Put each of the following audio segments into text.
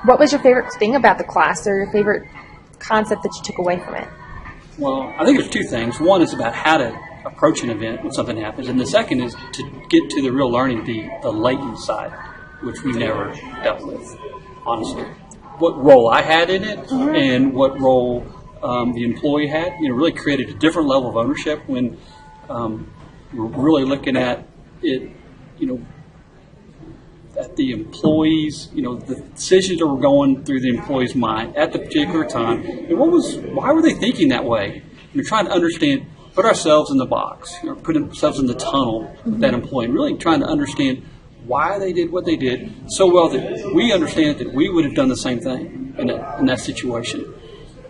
What was your favorite thing about the class, or your favorite concept that you took away from it? Well, I think there's two things. One is about how to approach an event when something happens, and the second is to get to the real learning, the latent side, which we never dealt with, honestly. What role I had in it and what role the employee had, really created a different level of ownership when we're really looking at it, at the employees, the decisions that were going through the employee's mind at the particular time, and why were they thinking that way? We're trying to understand, put ourselves in the box, put ourselves in the tunnel with that employee, and really trying to understand why they did what they did so well that we understand that we would have done the same thing in that situation.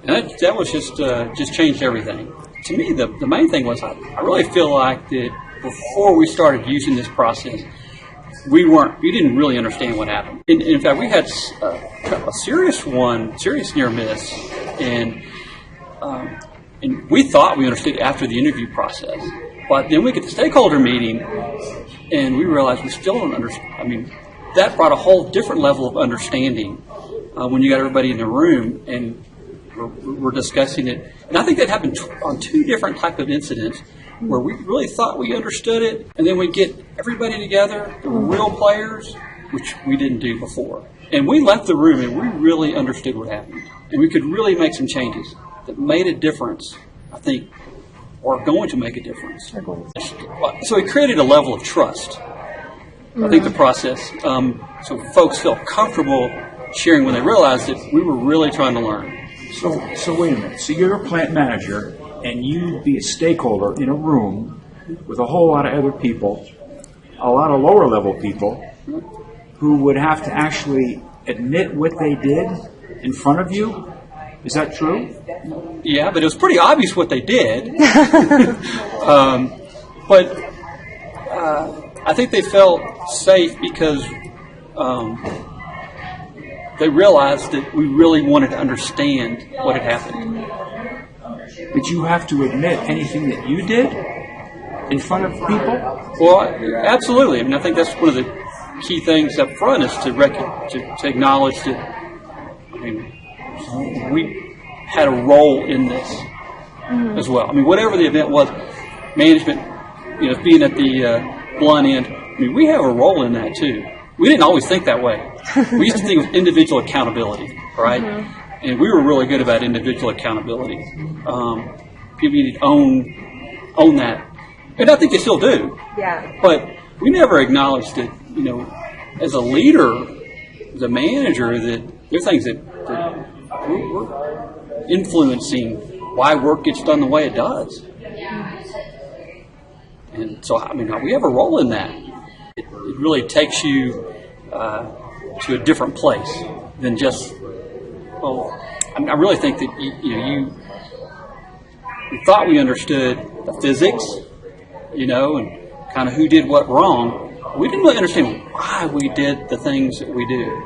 And that was just changed everything. To me, the main thing was I really feel like that before we started using this process, we didn't really understand what happened. In fact, we had a serious near miss, and we thought we understood after the interview process. But then we get the stakeholder meeting, and we realized we still don't understand. That brought a whole different level of understanding when you got everybody in the room and we're discussing it. And I think that happened on two different type of incidents where we really thought we understood it, and then we get everybody together, the real players, which we didn't do before. And we left the room and we really understood what happened. And we could really make some changes that made a difference, I think, or going to make a difference. So it created a level of trust. I think the process, so folks felt comfortable sharing when they realized that we were really trying to learn. So wait a minute. So you're a plant manager, and you'd be a stakeholder in a room with a whole lot of other people, a lot of lower level people, who would have to actually admit what they did in front of you. Is that true? Yeah, but it was pretty obvious what they did. But I think they felt safe because they realized that we really wanted to understand what had happened. Did you have to admit anything that you did in front of people? Well, absolutely. I think that's one of the key things up front is to acknowledge that we had a role in this as well. Whatever the event was, management, being at the blunt end, we have a role in that too. We didn't always think that way. We used to think of individual accountability, right? And we were really good about individual accountability. People need to own that. And I think they still do. Yeah. But we never acknowledged that, as a leader, as a manager, that there are things that we're influencing why work gets done the way it does. And so, we have a role in that. It really takes you to a different place than just, I really think that we thought we understood the physics, and kind of who did what wrong. We didn't really understand why we did the things that we do.